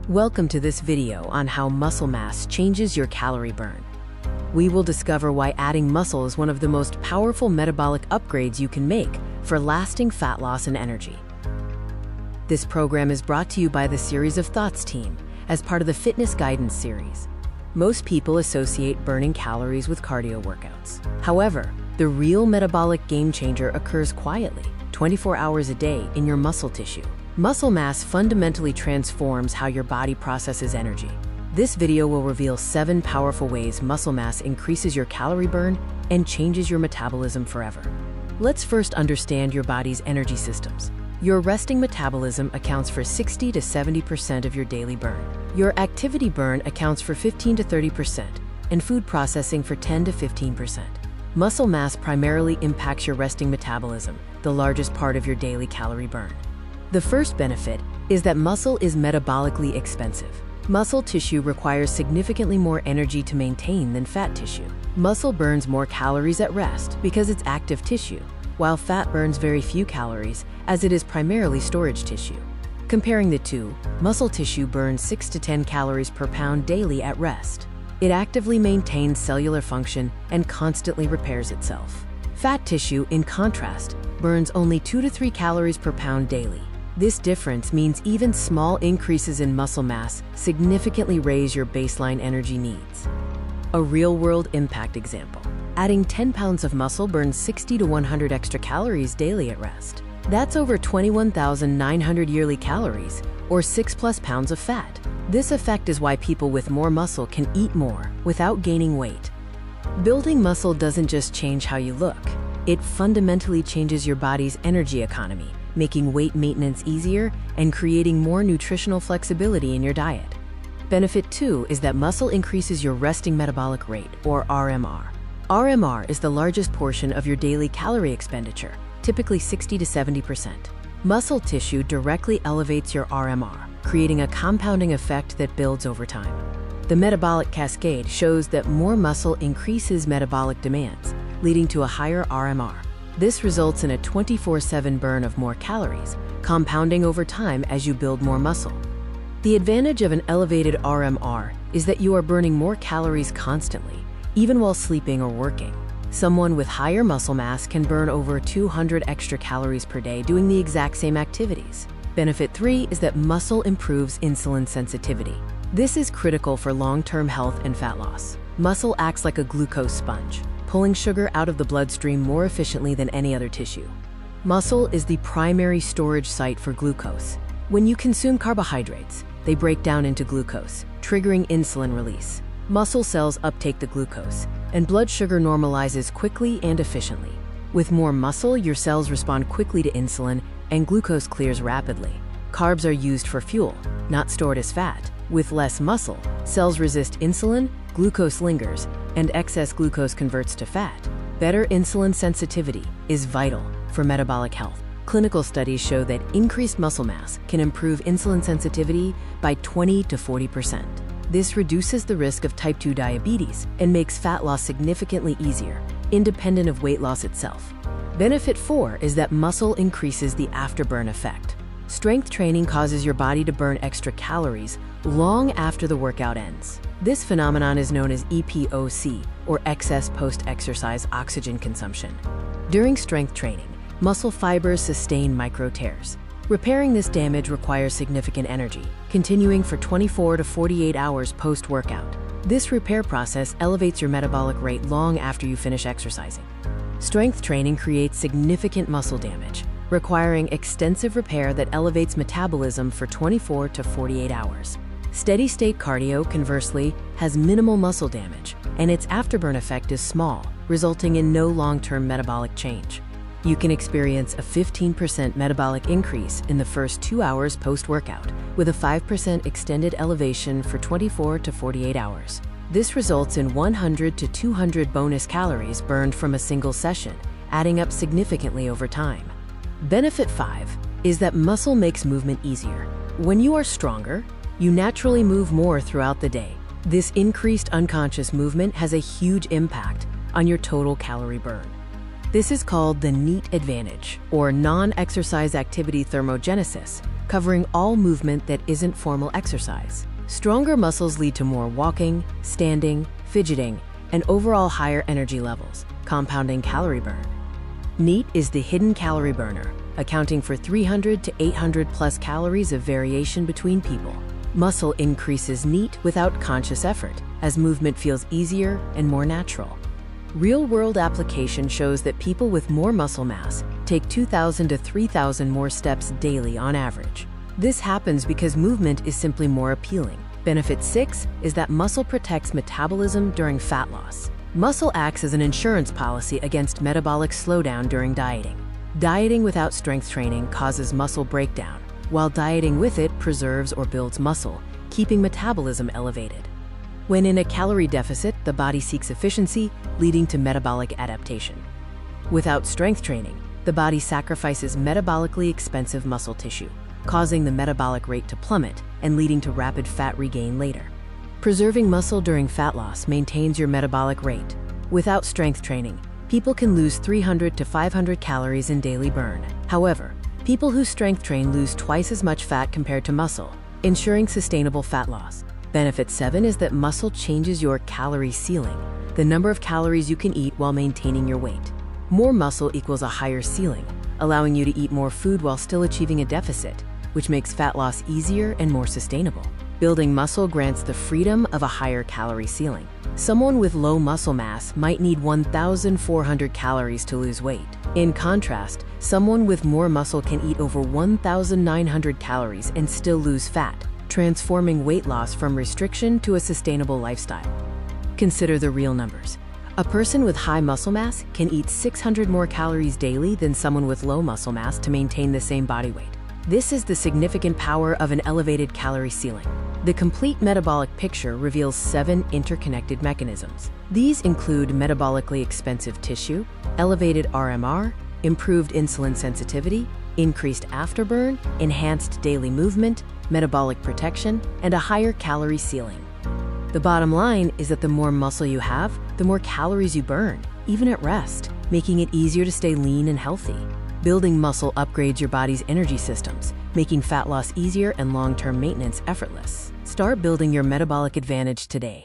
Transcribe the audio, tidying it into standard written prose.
Welcome to this video on how muscle mass changes your calorie burn. We will discover why adding muscle is one of the most powerful metabolic upgrades you can make for lasting fat loss and energy. This program is brought to you by the Series of Thoughts team as part of the Fitness Guidance series. Most people associate burning calories with cardio workouts. However, the real metabolic game changer occurs quietly, 24 hours a day in your muscle tissue. Muscle mass fundamentally transforms how your body processes energy. This video will reveal 7 powerful ways muscle mass increases your calorie burn and changes your metabolism forever. Let's first understand your body's energy systems. Your resting metabolism accounts for 60 to 70% of your daily burn. Your activity burn accounts for 15 to 30%, and food processing for 10 to 15%. Muscle mass primarily impacts your resting metabolism, the largest part of your daily calorie burn. The first benefit is that muscle is metabolically expensive. Muscle tissue requires significantly more energy to maintain than fat tissue. Muscle burns more calories at rest because it's active tissue, while fat burns very few calories as it is primarily storage tissue. Comparing the two, muscle tissue burns 6 to 10 calories per pound daily at rest. It actively maintains cellular function and constantly repairs itself. Fat tissue, in contrast, burns only 2 to 3 calories per pound daily. This difference means even small increases in muscle mass significantly raise your baseline energy needs. A real-world impact example. Adding 10 pounds of muscle burns 60 to 100 extra calories daily at rest. That's over 21,900 yearly calories, or 6+ pounds of fat. This effect is why people with more muscle can eat more without gaining weight. Building muscle doesn't just change how you look. It fundamentally changes your body's energy economy, making weight maintenance easier and creating more nutritional flexibility in your diet. Benefit 2 is that muscle increases your resting metabolic rate, or RMR. RMR is the largest portion of your daily calorie expenditure, typically 60 to 70%. Muscle tissue directly elevates your RMR, creating a compounding effect that builds over time. The metabolic cascade shows that more muscle increases metabolic demands, leading to a higher RMR. This results in a 24/7 burn of more calories, compounding over time as you build more muscle. The advantage of an elevated RMR is that you are burning more calories constantly, even while sleeping or working. Someone with higher muscle mass can burn over 200 extra calories per day doing the exact same activities. Benefit 3 is that muscle improves insulin sensitivity. This is critical for long-term health and fat loss. Muscle acts like a glucose sponge, pulling sugar out of the bloodstream more efficiently than any other tissue. Muscle is the primary storage site for glucose. When you consume carbohydrates, they break down into glucose, triggering insulin release. Muscle cells uptake the glucose, and blood sugar normalizes quickly and efficiently. With more muscle, your cells respond quickly to insulin, and glucose clears rapidly. Carbs are used for fuel, not stored as fat. With less muscle, cells resist insulin, glucose lingers, and excess glucose converts to fat. Better insulin sensitivity is vital for metabolic health. Clinical studies show that increased muscle mass can improve insulin sensitivity by 20 to 40%. This reduces the risk of type 2 diabetes and makes fat loss significantly easier, independent of weight loss itself. Benefit 4 is that muscle increases the afterburn effect. Strength training causes your body to burn extra calories long after the workout ends. This phenomenon is known as EPOC, or excess post-exercise oxygen consumption. During strength training, muscle fibers sustain micro tears. Repairing this damage requires significant energy, continuing for 24 to 48 hours post-workout. This repair process elevates your metabolic rate long after you finish exercising. Strength training creates significant muscle damage, requiring extensive repair that elevates metabolism for 24 to 48 hours. Steady-state cardio, conversely, has minimal muscle damage, and its afterburn effect is small, resulting in no long-term metabolic change. You can experience a 15% metabolic increase in the first 2 hours post-workout, with a 5% extended elevation for 24 to 48 hours. This results in 100 to 200 bonus calories burned from a single session, adding up significantly over time. Benefit 5 is that muscle makes movement easier. When you are stronger, you naturally move more throughout the day. This increased unconscious movement has a huge impact on your total calorie burn. This is called the NEAT advantage, or non-exercise activity thermogenesis, covering all movement that isn't formal exercise. Stronger muscles lead to more walking, standing, fidgeting, and overall higher energy levels, compounding calorie burn. NEAT is the hidden calorie burner, accounting for 300 to 800 plus calories of variation between people. Muscle increases NEAT without conscious effort, as movement feels easier and more natural. Real-world application shows that people with more muscle mass take 2,000 to 3,000 more steps daily on average. This happens because movement is simply more appealing. Benefit 6 is that muscle protects metabolism during fat loss. Muscle acts as an insurance policy against metabolic slowdown during dieting. Dieting without strength training causes muscle breakdown, while dieting with it preserves or builds muscle, keeping metabolism elevated. When in a calorie deficit, the body seeks efficiency, leading to metabolic adaptation. Without strength training, the body sacrifices metabolically expensive muscle tissue, causing the metabolic rate to plummet and leading to rapid fat regain later. Preserving muscle during fat loss maintains your metabolic rate. Without strength training, people can lose 300 to 500 calories in daily burn. However, people who strength train lose twice as much fat compared to muscle, ensuring sustainable fat loss. Benefit 7 is that muscle changes your calorie ceiling, the number of calories you can eat while maintaining your weight. More muscle equals a higher ceiling, allowing you to eat more food while still achieving a deficit, which makes fat loss easier and more sustainable. Building muscle grants the freedom of a higher calorie ceiling. Someone with low muscle mass might need 1,400 calories to lose weight. In contrast, someone with more muscle can eat over 1,900 calories and still lose fat, transforming weight loss from restriction to a sustainable lifestyle. Consider the real numbers. A person with high muscle mass can eat 600 more calories daily than someone with low muscle mass to maintain the same body weight. This is the significant power of an elevated calorie ceiling. The complete metabolic picture reveals 7 interconnected mechanisms. These include metabolically expensive tissue, elevated RMR, improved insulin sensitivity, increased afterburn, enhanced daily movement, metabolic protection, and a higher calorie ceiling. The bottom line is that the more muscle you have, the more calories you burn, even at rest, making it easier to stay lean and healthy. Building muscle upgrades your body's energy systems, making fat loss easier and long-term maintenance effortless. Start building your metabolic advantage today.